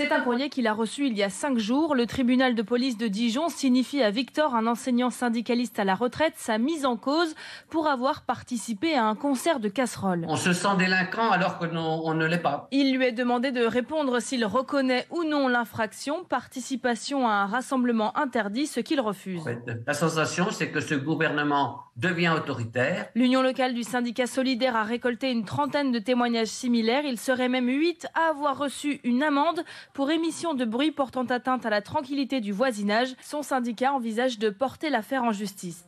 C'est un courrier qu'il a reçu il y a 5 jours. Le tribunal de police de Dijon signifie à Victor, un enseignant syndicaliste à la retraite, sa mise en cause pour avoir participé à un concert de casseroles. On se sent délinquant alors qu'on ne l'est pas. Il lui est demandé de répondre s'il reconnaît ou non l'infraction, participation à un rassemblement interdit, ce qu'il refuse. En fait, la sensation, c'est que ce gouvernement devient autoritaire. L'Union locale du syndicat solidaire a récolté une trentaine de témoignages similaires. Il serait même 8 à avoir reçu une amende pour émission de bruit portant atteinte à la tranquillité du voisinage. Son syndicat envisage de porter l'affaire en justice.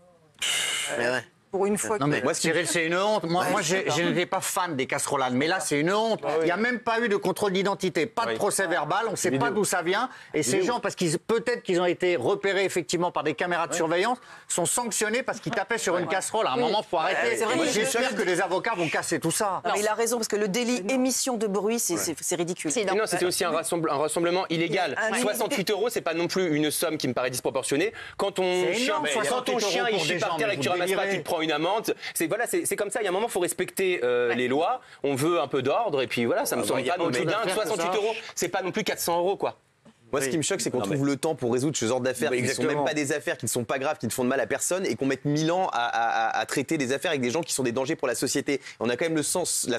Mais ouais. Pour une fois. Non mais moi, Cyril, c'est une honte. Moi, je n'étais pas fan des casserolades, mais là, c'est une honte. Il n'y a même pas eu de contrôle d'identité, pas de procès verbal, on ne sait pas d'où ça vient. Et ces gens, parce qu'ils peut-être qu'ils ont été repérés effectivement par des caméras de surveillance, sont sanctionnés parce qu'ils tapaient sur une casserole. À un moment, il faut arrêter. J'espère que les avocats vont casser tout ça. Non, mais il a raison, parce que le délit émission de bruit, c'est ridicule. Non, c'était aussi un rassemblement illégal. 68 €, c'est pas non plus une somme qui me paraît disproportionnée. Quand ton chien il chie par terre et que tu ramasses pas, tu te prends une amende. C'est comme ça. Il y a un moment, il faut respecter les lois. On veut un peu d'ordre et puis voilà, ça me semble pas non plus dingue. 68 €, c'est pas non plus 400 € quoi. Moi, ce qui me choque, c'est qu'on trouve le temps pour résoudre ce genre d'affaires qui ne sont même pas des affaires, qui ne sont pas graves, qui ne font de mal à personne, et qu'on mette 1000 ans à traiter des affaires avec des gens qui sont des dangers pour la société. Et on a quand même la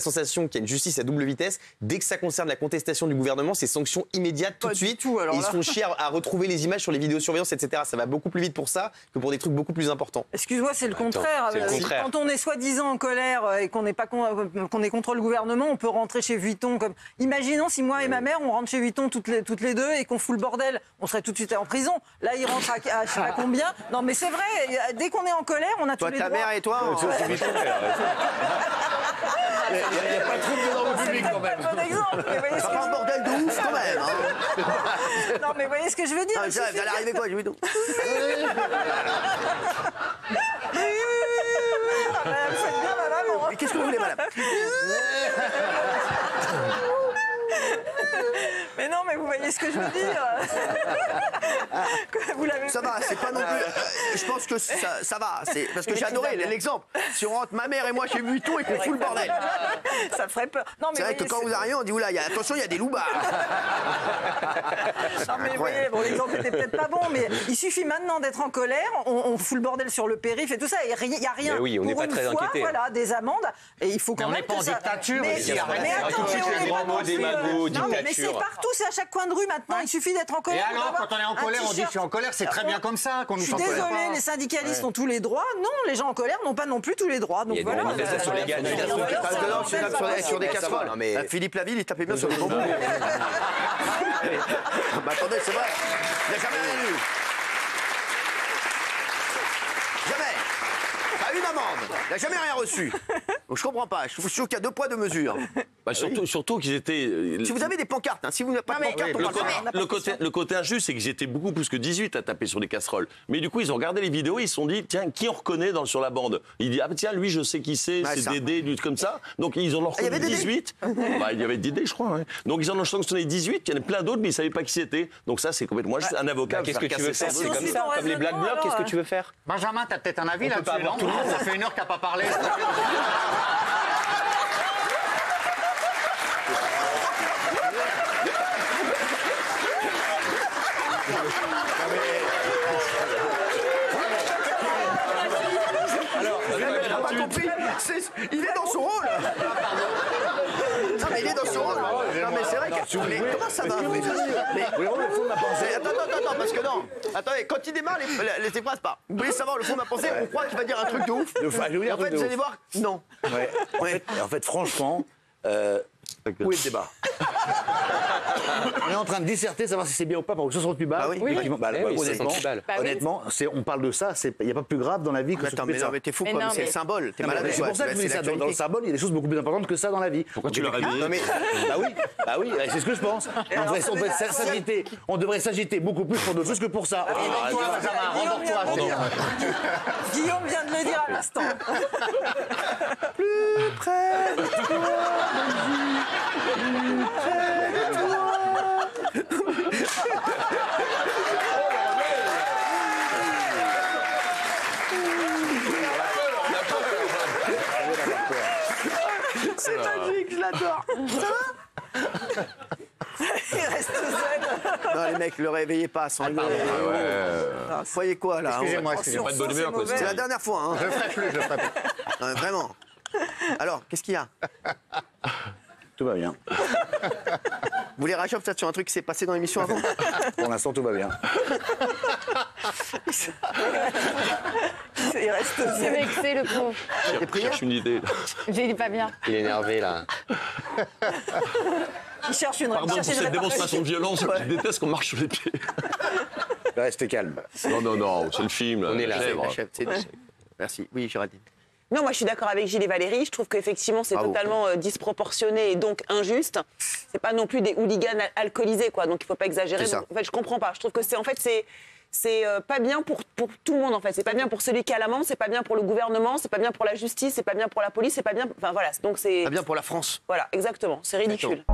sensation qu'il y a une justice à double vitesse. Dès que ça concerne la contestation du gouvernement, c'est sanction immédiate tout de suite. Et ils se font chier à retrouver les images sur les vidéosurveillances, etc. Ça va beaucoup plus vite pour ça que pour des trucs beaucoup plus importants. Excuse-moi, c'est le contraire. Quand on est soi-disant en colère et qu'on est contre le gouvernement, on peut rentrer chez Vuitton comme. Imaginons si moi et ma mère on rentre chez Vuitton toutes les deux et qu'on fout le bordel, on serait tout de suite en prison. Là, il rentre à je sais pas combien. Non, mais c'est vrai, dès qu'on est en colère, on a tous les droits. Toi, ta mère et toi Il n'y a pas de trouble dans le public quand même. C'est un bon exemple. Ça prend un bordel de ouf quand même. Non, mais vous voyez ce que je veux dire. Vous allez arriver quoi, j'ai vu tout. Faites bien ma maman. Mais qu'est-ce que vous voulez, madame? Mais non, mais vous voyez ce que je veux dire. Vous l'avez. Ça va, c'est pas non plus. Je pense que ça va. Parce que j'ai adoré l'exemple. Si on rentre ma mère et moi chez Vuitton et qu'on fout le bordel. Ça ferait peur. C'est vrai que quand vous arrivez, on dit oula, attention, il y a des loupards. Non, mais vous voyez, bon, l'exemple n'était peut-être pas bon, mais il suffit maintenant d'être en colère, on fout le bordel sur le périph' et tout ça, et il n'y a rien. Mais oui, on n'est pas très inquiété. Voilà, des amendes, et il faut quand même. On n'est pas en dictature. Mais attends, mais c'est partout, c'est à chaque coin de rue maintenant, il suffit d'être en colère. Et alors, quand on est en colère, on dit je suis en colère, c'est très bien comme ça qu'on nous sent en colère. Je suis désolée, les syndicalistes ont tous les droits. Non, les gens en colère n'ont pas non plus tous les droits. Donc voilà. Sur des casseroles. Philippe Laville, il tapait bien sur le bonbon. Attendez, c'est vrai. Il n'a jamais rien eu. Jamais. Pas une amende. Il n'a jamais rien reçu. Donc je comprends pas. Je suis sûr qu'il y a 2 poids 2 mesures. Surtout qu'ils étaient. Si vous avez des pancartes, si vous n'avez pas de pancartes, on va le côté injuste, c'est qu'ils étaient beaucoup plus que 18 à taper sur des casseroles. Mais du coup, ils ont regardé les vidéos, ils se sont dit, tiens, qui on reconnaît sur la bande? Il dit, ah tiens, lui, je sais qui c'est Dédé, comme ça. Donc ils en ont reconnu 18. Il y avait Dédé, je crois. Ouais. Donc ils en ont sanctionné 18. Il y en a plein d'autres, mais ils ne savaient pas qui c'était. Donc ça, c'est complètement. Moi, un avocat. Qu'est-ce que tu veux faire? C'est comme ça, comme les Black Blocs. Qu'est-ce que tu veux faire? Benjamin, t'as peut-être un avis là-dessus? Tout le monde, ça fait 1 heure qu'il n'a pas parlé. Il est dans son rôle. Non mais il est dans son rôle. Non mais c'est vrai que... Mais comment ça va? Attends, parce que non. Attendez, quand il démarre les phrases pas. Vous voulez savoir le fond de ma pensée? On croit qu'il va dire un truc de ouf. Et en fait, vous allez voir, non. En fait, franchement... Où est le débat? On est en train de disserter, savoir si c'est bien ou pas, pour que 68 balles. Honnêtement, on parle de ça, il n'y a pas plus grave dans la vie que ça. Mais t'es fou, c'est le symbole. T'es malade. C'est pour ça que je vous dis ça. Dans le symbole, il y a des choses beaucoup plus importantes que ça dans la vie. Pourquoi tu l'aurais dit? Bah oui, c'est ce que je pense. On devrait s'agiter beaucoup plus pour d'autres choses que pour ça. Guillaume vient de le dire à l'instant. Plus près de toi. C'est magique, je l'adore. Il reste Non, les mecs, le réveillez pas sans rigoler. Voyez quoi, là? Excusez-moi, Pas de bonne humeur, quoi. C'est la dernière fois, hein. Je le ferai plus. Vraiment. Alors, qu'est-ce qu'il y a? Tout va bien. Vous voulez réagir peut-être sur un truc qui s'est passé dans l'émission avant? Pour l'instant, tout va bien. Il reste C'est vexé, le pauvre. Je cherche une idée. Il est pas bien. Il est énervé, là. Il cherche une Pardon pour cette démonstration de violence, je déteste qu'on marche sur les pieds. Restez calme. Non, c'est le film. On est là. Merci. Oui, Géraldine. Non, moi je suis d'accord avec Gilles et Valérie. Je trouve qu'effectivement c'est totalement disproportionné et donc injuste. C'est pas non plus des hooligans alcoolisés, quoi. Donc il faut pas exagérer. Donc, en fait, je comprends pas. Je trouve que c'est pas bien pour tout le monde, en fait. C'est pas bien pour celui qui a l'amende, c'est pas bien pour le gouvernement, c'est pas bien pour la justice, c'est pas bien pour la police, c'est pas bien. Enfin voilà. Donc c'est pas bien pour la France. Voilà, exactement. C'est ridicule.